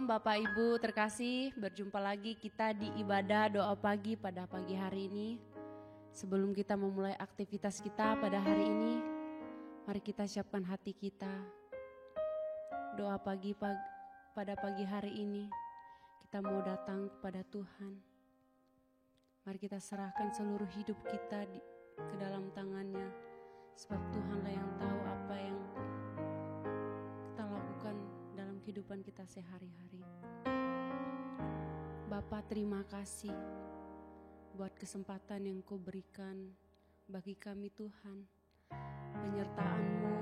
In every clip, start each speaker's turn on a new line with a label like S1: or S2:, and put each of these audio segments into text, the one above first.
S1: Shalom Bapak Ibu terkasih, berjumpa lagi kita di ibadah doa pagi pada pagi hari ini. Sebelum kita memulai aktivitas kita pada hari ini, mari kita siapkan hati kita. Doa pagi pada pagi hari ini, kita mau datang kepada Tuhan. Mari kita serahkan seluruh hidup kita ke dalam tangannya, sebab Tuhanlah yang tahu apa yang kita lakukan dalam kehidupan kita sehari-hari. Bapa, terima kasih buat kesempatan yang Kau berikan bagi kami Tuhan. Penyertaan-Mu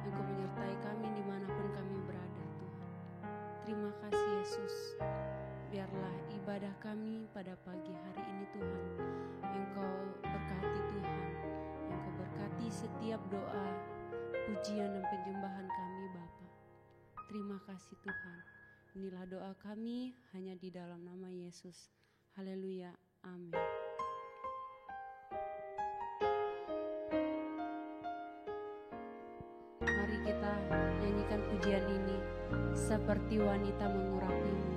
S1: yang Kau menyertai kami dimanapun kami berada Tuhan. Terima kasih Yesus. Biarlah ibadah kami pada pagi hari ini Tuhan, Engkau berkati Tuhan, Engkau berkati setiap doa, pujian dan penyembahan kami Bapa. Terima kasih Tuhan. Inilah doa kami hanya di dalam nama Yesus. Haleluya. Amin. Mari kita nyanyikan pujian ini, seperti wanita mengurapimu.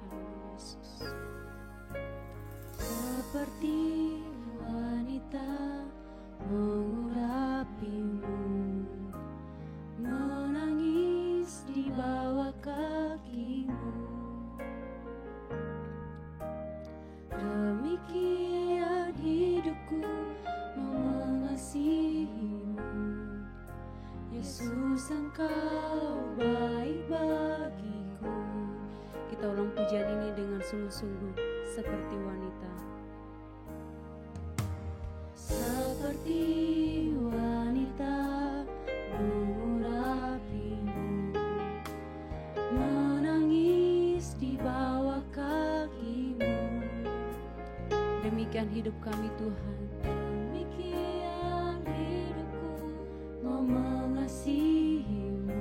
S1: Haleluya Yesus.
S2: Seperti wanita mengurapimu, menangis di bawah kakimu. Demikian hidupku mengasihimu, Yesus Engkau baik bagiku.
S1: Kita ulang pujian ini dengan sungguh-sungguh, seperti wanita.
S2: Seperti wanita mengurapimu, menangis di bawah kakimu.
S1: Demikian hidup kami Tuhan.
S2: Demikian hidupku mau mengasihimu,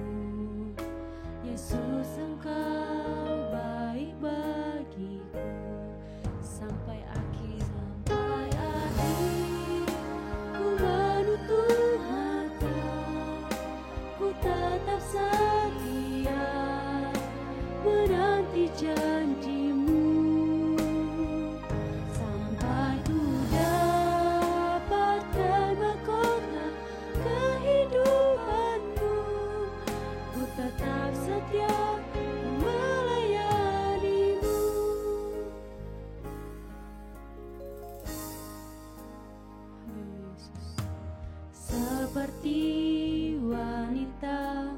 S2: Yesus Engkau baik bagiku.
S1: Sampai akhir,
S2: Sampai akhir ku menutup mata, ku tetap setia menanti janjimu, sampai ku dapatkan mahkota kehidupanmu. Ku tetap setia melayanimu.
S1: haleluya Yesus.
S2: Seperti wanita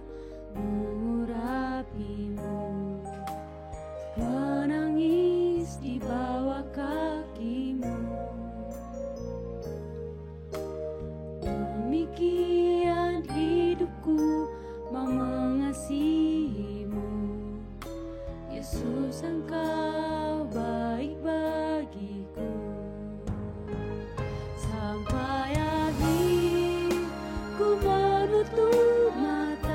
S2: mengurapimu, menangis di bawah kakimu. Demikian hidupku mau mengasihimu, Yesus Engkau baik bagiku. Sampai akhir ku menutup mata,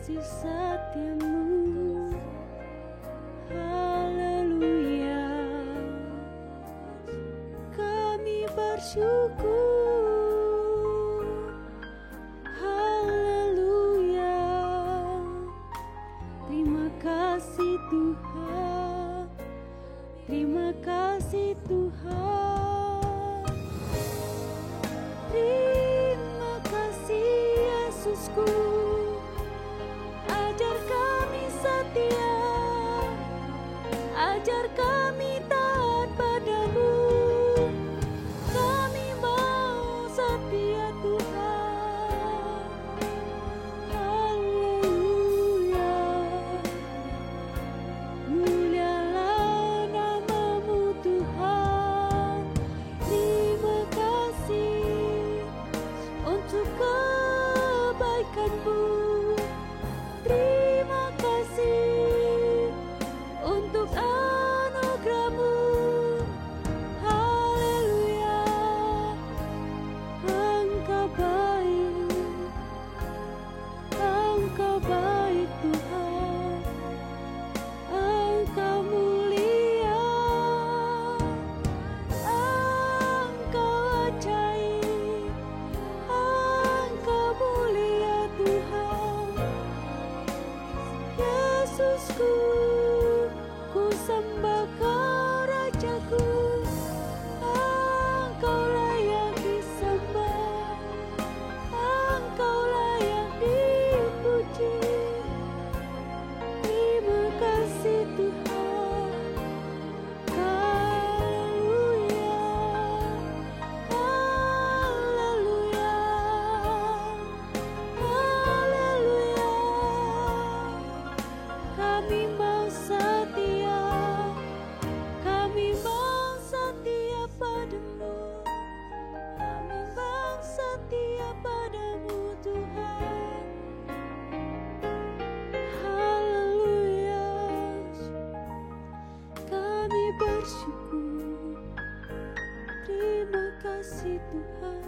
S2: kasih setiamu. Haleluya, kami bersyukur. Haleluya, terima kasih Tuhan, terima kasih Tuhan. Terima kasih Yesusku, ajar kami setia, ajar kami taat padamu. Kami mau setia Tuhan. Haleluya, mulialah namamu Tuhan. Terima kasih untuk kebaikanmu. Terima kasih untuk anugerahmu. Haleluya, Engkau baik Tuhan, Engkau mulia, Engkau ajaib, Engkau mulia Tuhan. Yesusku, ku sembah Kau Rajaku, Engkau layak disembah, Engkau layak dipuji. Terima kasih Tuhan. Haleluya, haleluya, haleluya. Kami mau setia, kami mau setia padamu, kami mau setia padamu Tuhan. Haleluya, kami bersyukur. Terima kasih Tuhan,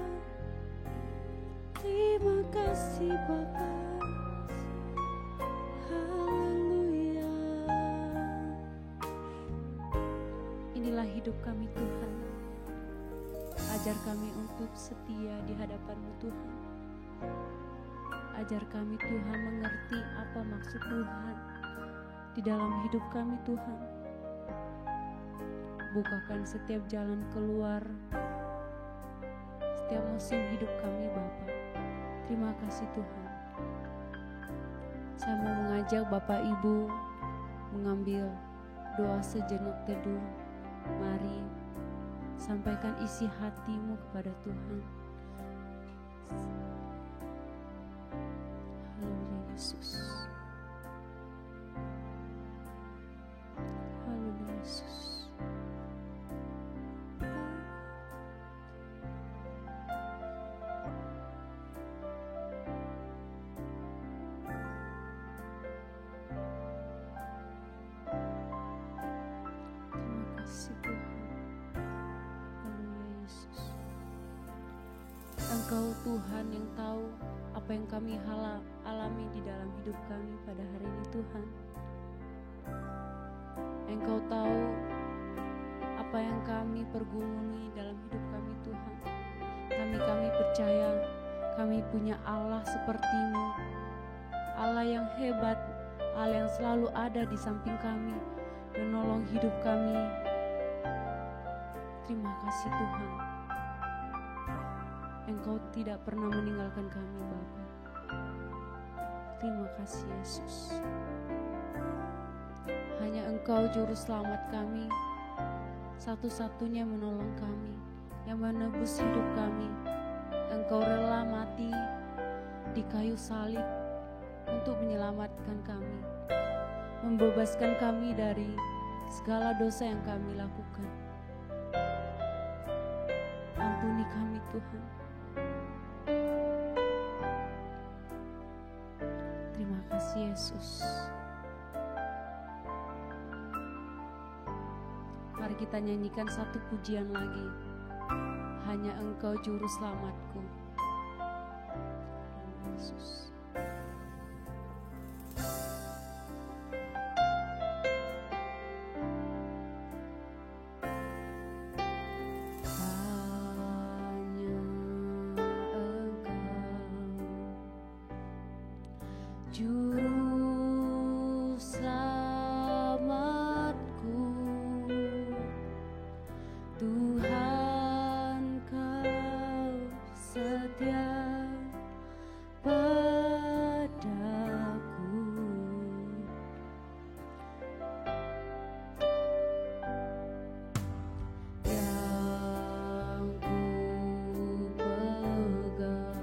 S2: terima kasih Bapa. Haleluya. Inilah hidup kami Tuhan. Ajar kami untuk setia di hadapan-Mu Tuhan. Ajar kami Tuhan mengerti apa maksud Tuhan di dalam hidup kami Tuhan. Bukakan setiap jalan keluar, setiap musim hidup kami Bapa. Terima kasih Tuhan. Saya mau mengajak Bapak Ibu mengambil doa sejenak teduh. Mari sampaikan isi hatimu kepada Tuhan. Haleluya Yesus. Haleluya Yesus. Terima kasih Tuhan. Haleluya Yesus. Engkau Tuhan yang tahu apa yang kami alami di dalam hidup kami pada hari ini Tuhan. Engkau tahu apa yang kami pergumuli dalam hidup kami Tuhan. Kami percaya kami punya Allah seperti-Mu, Allah yang hebat, Allah yang selalu ada di samping kami, menolong hidup kami. Terima kasih Tuhan. Engkau tidak pernah meninggalkan kami Bapa. Terima kasih Yesus. Hanya Engkau juru selamat kami, satu-satunya menolong kami, yang menebus hidup kami. Engkau rela mati di kayu salib untuk menyelamatkan kami, membebaskan kami dari segala dosa yang kami lakukan. Ampuni kami Tuhan. Terima kasih Yesus. Mari kita nyanyikan satu pujian lagi. Hanya Engkau juru selamatku. Yesus. Juru selamatku, Tuhan Kau setia padaku. Yang ku pegang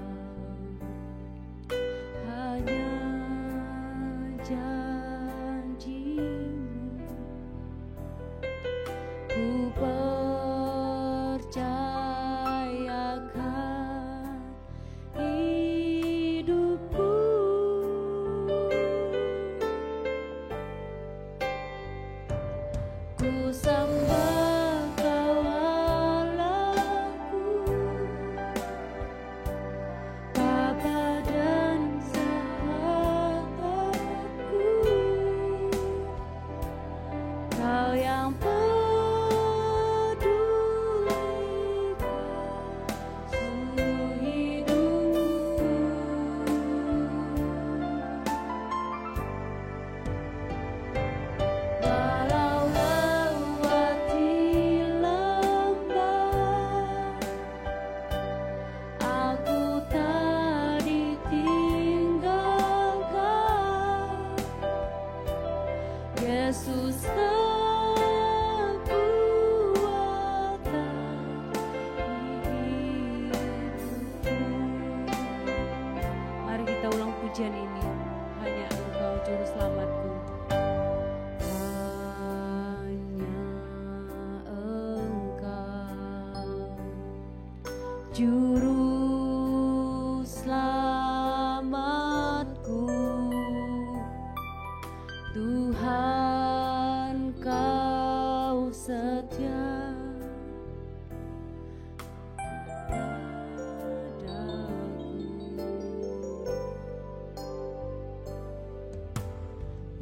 S2: hanya janji-Mu. Ku percayakan hidupku. Ku sembah Kau Allahku, Bapa dan Sahabatku. Kau yang pedulikan seluruh hidupku. Walau lewati lembah, aku tak ditinggalkan. Yesus kekuatan hidupku. Mari kita ulang pujian ini. Hanya Engkau juru selamatku. Hanya Engkau juru selamatku, Tuhan Kau setia padaku.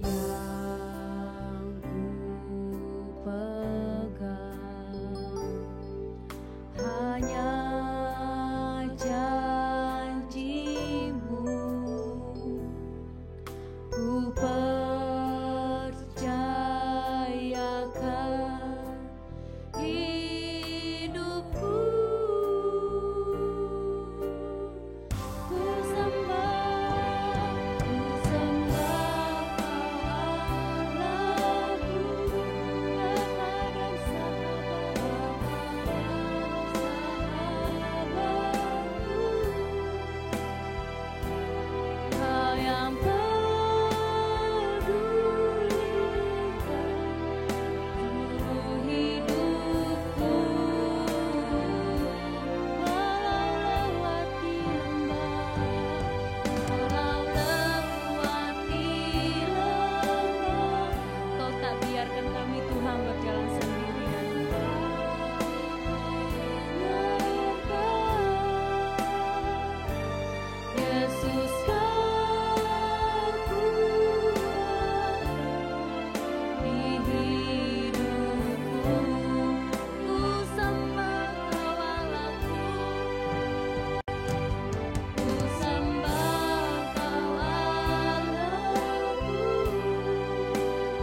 S2: Yang ku pegang hanya janji-Mu. Ku percayakan hidupku. Ku sembah Kau Allahku, Bapa dan Sahabatku. Kau yang pedulikan seluruh hidupku. Walau lewati lembah, walau lewati lembah, Kau tak biarkan kami Tuhan berjalan sendirian. Yesus kekuatan di hidupku. Ku sembah Kau Allahku, ku sembah Kau Allahku,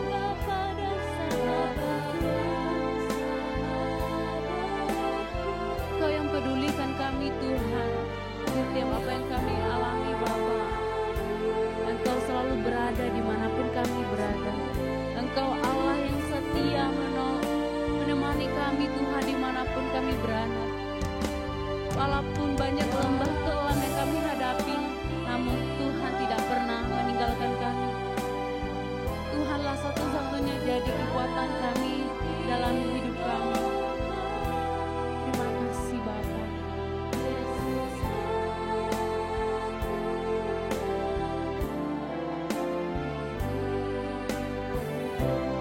S2: Bapa dan Sahabatku. Kau yang pedulikan kami Tuhan, setiap apa yang kami alami Bapa. Engkau selalu berada dimanapun kami berada. Engkau Allah yang setia menemani kami Tuhan dimanapun kami berada. Walaupun banyak lembah kelam yang kami hadapi, namun Tuhan tidak pernah meninggalkan kami. Tuhanlah satu-satunya jadi kekuatan kami dalam hidup kami. Terima kasih Bapa.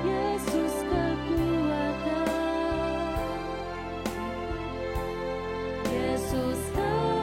S2: Yesus kekuatan, Yesus kekuatan.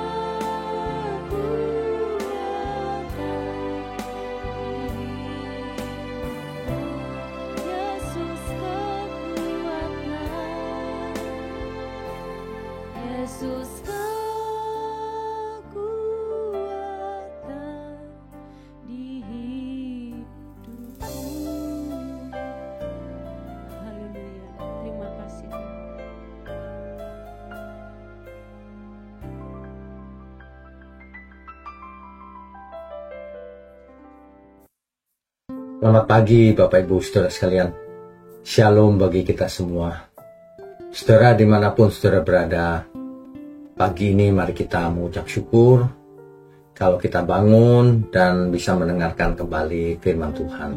S3: Selamat pagi Bapak Ibu Saudara sekalian. Shalom bagi kita semua. Saudara dimanapun saudara berada, pagi ini mari kita mengucap syukur kalau kita bangun dan bisa mendengarkan kembali firman Tuhan.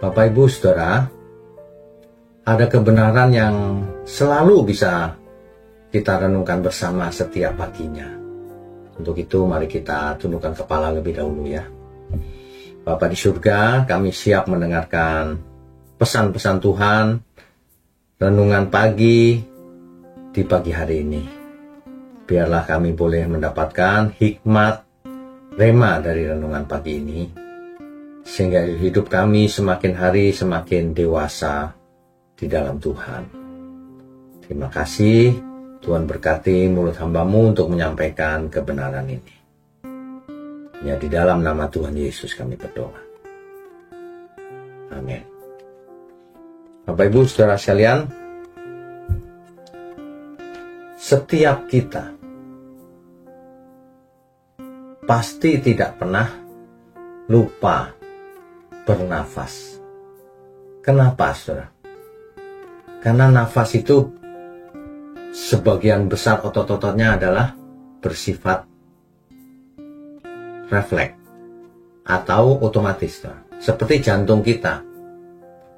S3: Bapak Ibu Saudara, ada kebenaran yang selalu bisa kita renungkan bersama setiap paginya. Untuk itu mari kita tundukkan kepala lebih dahulu ya. Bapa di surga, kami siap mendengarkan pesan-pesan Tuhan, renungan pagi di pagi hari ini. Biarlah kami boleh mendapatkan hikmat, rema dari renungan pagi ini, sehingga hidup kami semakin hari semakin dewasa di dalam Tuhan. Terima kasih, Tuhan berkati mulut hamba-Mu untuk menyampaikan kebenaran ini. Ya, di dalam nama Tuhan Yesus kami berdoa. Amin. Bapak Ibu Saudara sekalian, setiap kita pasti tidak pernah lupa bernafas. Kenapa, Saudara? Karena nafas itu sebagian besar otot-ototnya adalah bersifat refleks atau otomatis, seperti jantung kita.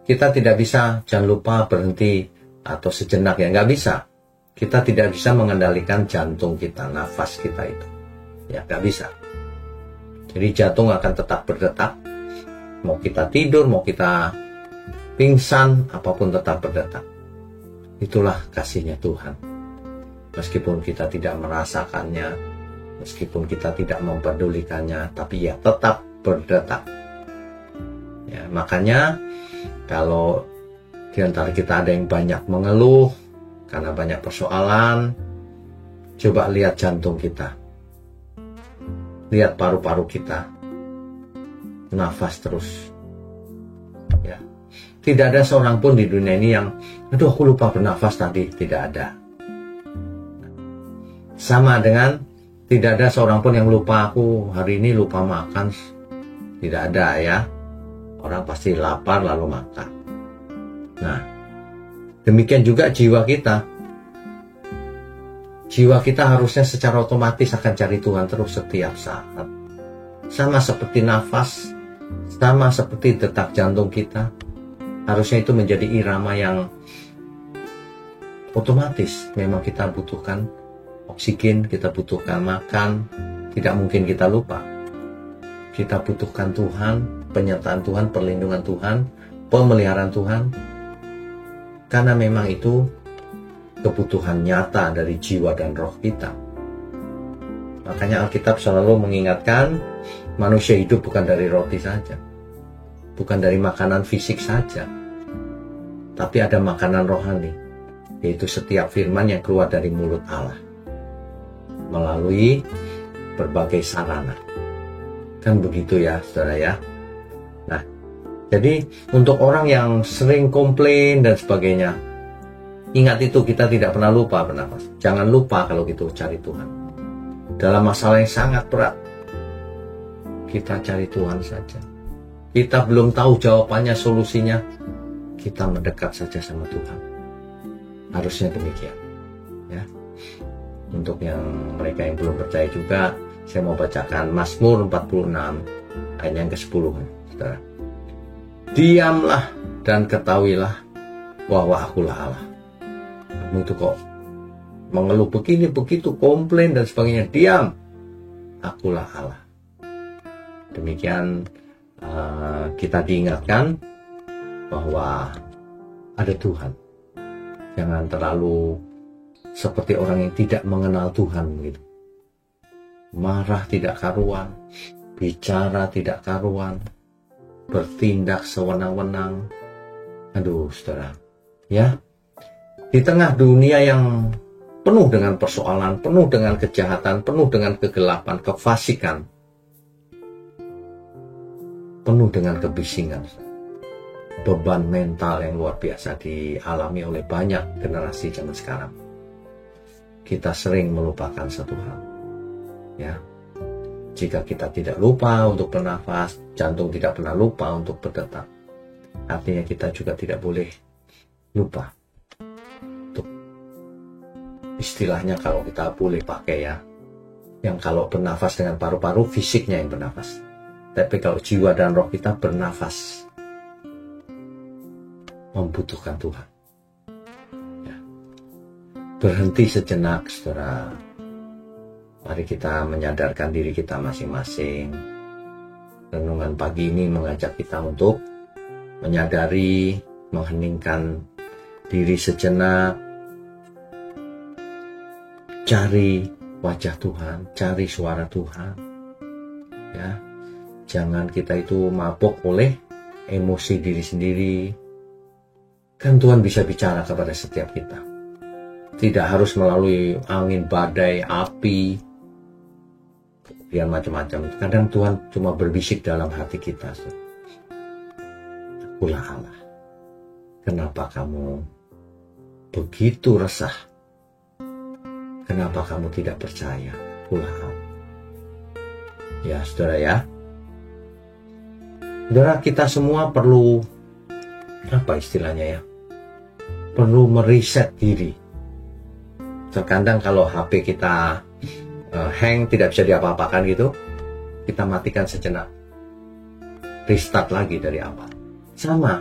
S3: Kita tidak bisa, jangan lupa berhenti atau sejenak ya, nggak bisa. Kita tidak bisa mengendalikan jantung kita, nafas kita itu, ya nggak bisa. Jadi jantung akan tetap berdetak, mau kita tidur, mau kita pingsan, apapun tetap berdetak. Itulah kasihnya Tuhan. Meskipun kita tidak merasakannya, meskipun kita tidak mempedulikannya, tapi ya tetap berdetak. Ya, makanya kalau di antara kita ada yang banyak mengeluh karena banyak persoalan, coba lihat jantung kita. Lihat paru-paru kita. Nafas terus. Ya. Tidak ada seorang pun di dunia ini yang, aduh aku lupa bernafas tadi. Tidak ada. Sama dengan tidak ada seorang pun yang lupa aku hari ini lupa makan. Tidak ada ya. Orang pasti lapar lalu makan. Nah, demikian juga jiwa kita. Jiwa kita harusnya secara otomatis akan cari Tuhan terus setiap saat. Sama seperti nafas, sama seperti detak jantung kita. Harusnya itu menjadi irama yang otomatis. Memang kita butuhkan oksigen, kita butuhkan makan, tidak mungkin kita lupa. Kita butuhkan Tuhan, penyertaan Tuhan, perlindungan Tuhan, pemeliharaan Tuhan. Karena memang itu kebutuhan nyata dari jiwa dan roh kita. Makanya Alkitab selalu mengingatkan, manusia hidup bukan dari roti saja, bukan dari makanan fisik saja, tapi ada makanan rohani, yaitu setiap firman yang keluar dari mulut Allah melalui berbagai sarana. Kan begitu ya, saudara ya. Nah, jadi untuk orang yang sering komplain dan sebagainya, ingat itu, kita tidak pernah lupa bernafas. Jangan lupa kalau gitu cari Tuhan. Dalam masalah yang sangat berat, kita cari Tuhan saja. Kita belum tahu jawabannya, solusinya, kita mendekat saja sama Tuhan. Harusnya demikian. Ya. Untuk yang mereka yang belum percaya juga, saya mau bacakan Mazmur 46 ayat yang ke-10. Saudara. Diamlah dan ketahuilah bahwa akulah Allah. Kamu itu kok mengeluh begini begitu, komplain dan sebagainya, diam. Akulah Allah. Demikian kita diingatkan bahwa ada Tuhan. Jangan terlalu seperti orang yang tidak mengenal Tuhan gitu. Marah tidak karuan, bicara tidak karuan, bertindak sewenang-wenang. Aduh, saudara, ya. Di tengah dunia yang penuh dengan persoalan, penuh dengan kejahatan, penuh dengan kegelapan, kefasikan, penuh dengan kebisingan, beban mental yang luar biasa dialami oleh banyak generasi zaman sekarang. Kita sering melupakan satu hal, ya. Jika kita tidak lupa untuk bernafas, jantung tidak pernah lupa untuk berdetak. Artinya kita juga tidak boleh lupa untuk, istilahnya kalau kita boleh pakai ya, yang kalau bernafas dengan paru-paru, fisiknya yang bernafas. Tapi kalau jiwa dan roh kita bernafas, membutuhkan Tuhan. Ya. Berhenti sejenak, saudara. Mari kita menyadarkan diri kita masing-masing. Renungan pagi ini mengajak kita untuk menyadari, mengheningkan diri sejenak, cari wajah Tuhan, cari suara Tuhan. Ya, jangan kita itu mabuk oleh emosi diri sendiri. Kan Tuhan bisa bicara kepada setiap kita. Tidak harus melalui angin, badai, api, kemudian macam-macam. Kadang Tuhan cuma berbisik dalam hati kita. Akulah Allah. Kenapa kamu begitu resah? Kenapa kamu tidak percaya? Akulah Allah. Ya, saudara ya. Saudara, kita semua perlu, apa istilahnya ya? Perlu meriset diri. Terkadang kalau HP kita hang, tidak bisa diapa-apakan gitu, kita matikan sejenak, restart lagi dari awal. Sama,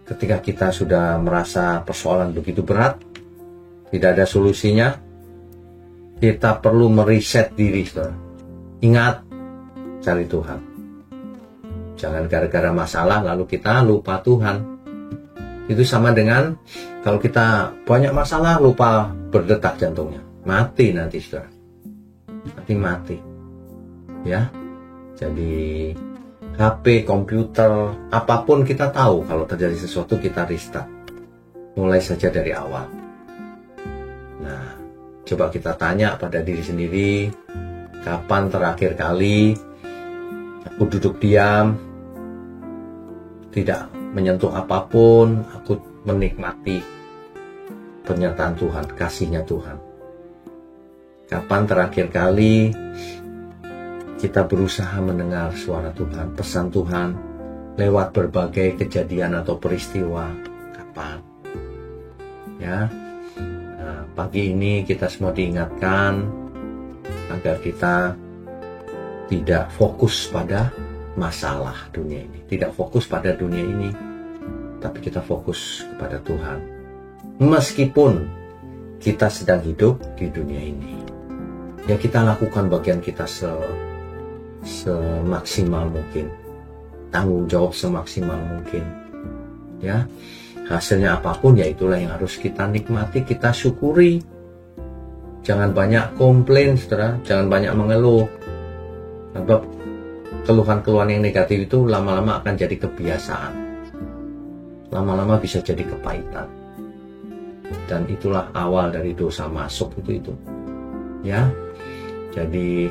S3: ketika kita sudah merasa persoalan begitu berat, tidak ada solusinya, kita perlu meriset diri, saudara. Ingat, cari Tuhan. Jangan gara-gara masalah lalu kita lupa Tuhan. Itu sama dengan kalau kita banyak masalah lupa berdetak jantungnya. Mati nanti, saudara. Nanti mati. Ya. Jadi HP, komputer, apapun kita tahu kalau terjadi sesuatu kita restart. Mulai saja dari awal. Nah, coba kita tanya pada diri sendiri, kapan terakhir kali aku duduk diam, tidak menyentuh apapun, aku menikmati pernyataan Tuhan, kasihnya Tuhan. Kapan terakhir kali kita berusaha mendengar suara Tuhan, pesan Tuhan lewat berbagai kejadian atau peristiwa? Kapan? Ya, nah, pagi ini kita semua diingatkan agar kita tidak fokus pada masalah dunia ini, tidak fokus pada dunia ini, tapi kita fokus kepada Tuhan. Meskipun kita sedang hidup di dunia ini, ya kita lakukan bagian kita semaksimal mungkin, tanggung jawab semaksimal mungkin. Ya, hasilnya apapun ya itulah yang harus kita nikmati, kita syukuri. Jangan banyak komplain, saudara, jangan banyak mengeluh. Sebab keluhan-keluhan yang negatif itu lama-lama akan jadi kebiasaan. Lama-lama bisa jadi kepahitan. Dan itulah awal dari dosa masuk itu. Ya. Jadi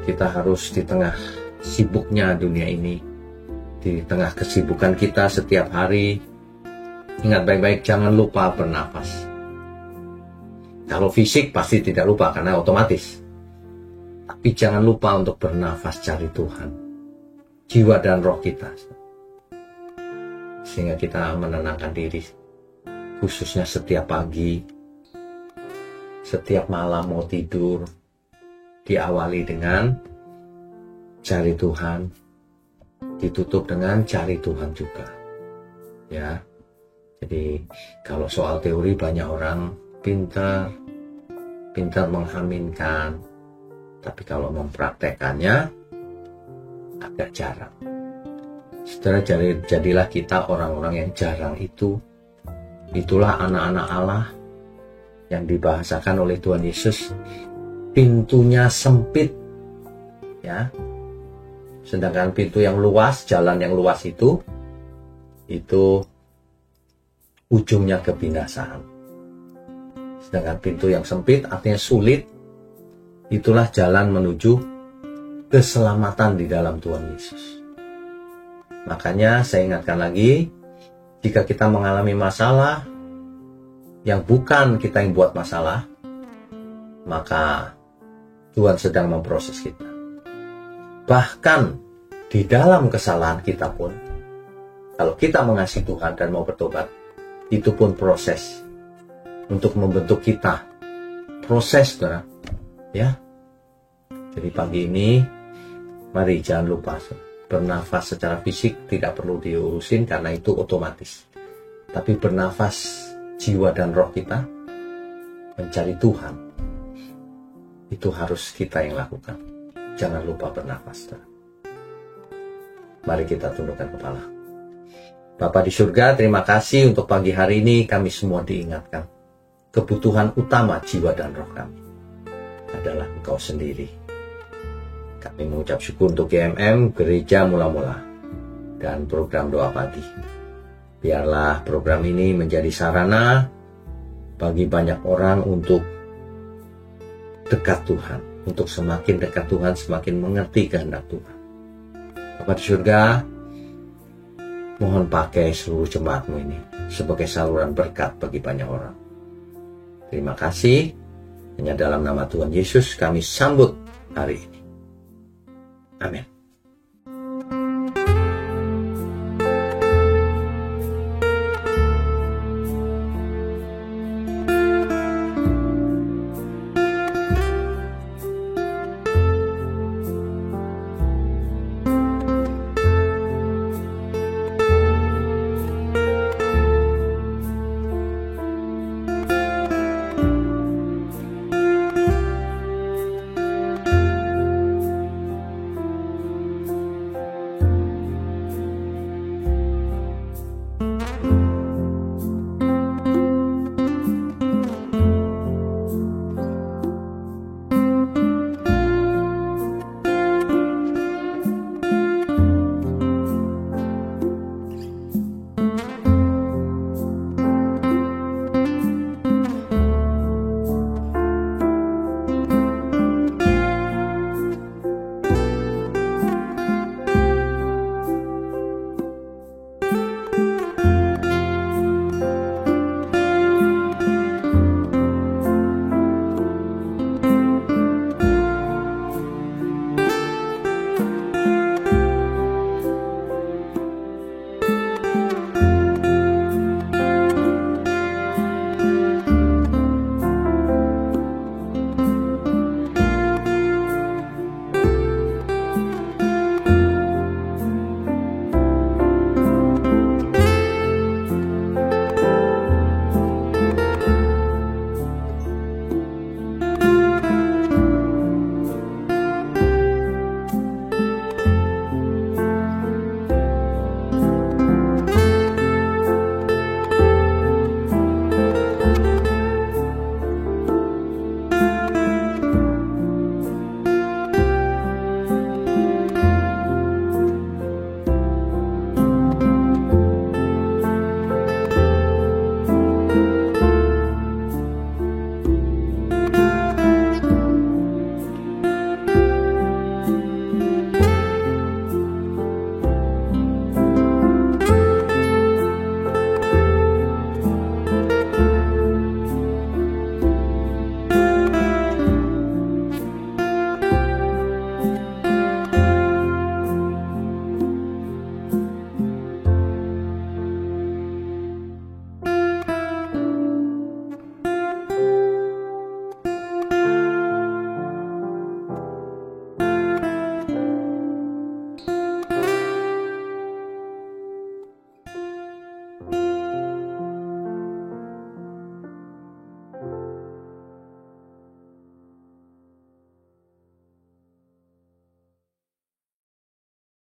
S3: kita harus di tengah sibuknya dunia ini, di tengah kesibukan kita setiap hari, ingat baik-baik, jangan lupa bernafas. Kalau fisik pasti tidak lupa karena otomatis. Tapi jangan lupa untuk bernafas, cari Tuhan. Jiwa dan roh kita. Sehingga kita menenangkan diri. Khususnya setiap pagi, setiap malam mau tidur, diawali dengan cari Tuhan, ditutup dengan cari Tuhan juga. Ya. Jadi kalau soal teori banyak orang pintar mengaminkan, tapi kalau mempraktekannya agak jarang. Saudara, jadilah kita orang-orang yang jarang itu. Itulah anak-anak Allah yang dibahasakan oleh Tuhan Yesus. Pintunya sempit, ya. Sedangkan pintu yang luas, jalan yang luas itu ujungnya kebinasaan. Sedangkan pintu yang sempit artinya sulit, itulah jalan menuju keselamatan di dalam Tuhan Yesus. Makanya saya ingatkan lagi, jika kita mengalami masalah yang bukan kita yang buat masalah, maka Tuhan sedang memproses kita. Bahkan di dalam kesalahan kita pun, kalau kita mengasihi Tuhan dan mau bertobat, itu pun proses untuk membentuk kita. Proses, saudara. Ya. Jadi pagi ini, mari jangan lupa bernafas secara fisik tidak perlu diurusin karena itu otomatis. Tapi bernafas jiwa dan roh kita mencari Tuhan, itu harus kita yang lakukan. Jangan lupa bernafas. Mari kita tundukkan kepala. Bapa di surga, terima kasih untuk pagi hari ini kami semua diingatkan. Kebutuhan utama jiwa dan roh kami adalah Engkau sendiri. Kami mengucap syukur untuk GMM, Gereja Mula-Mula, dan program Doa Pagi. Biarlah program ini menjadi sarana bagi banyak orang untuk dekat Tuhan, untuk semakin dekat Tuhan, semakin mengerti kehendak Tuhan. Bapa di surga, mohon pakai seluruh jemaat-Mu ini sebagai saluran berkat bagi banyak orang. Terima kasih. Hanya dalam nama Tuhan Yesus kami sambut hari ini. Amin.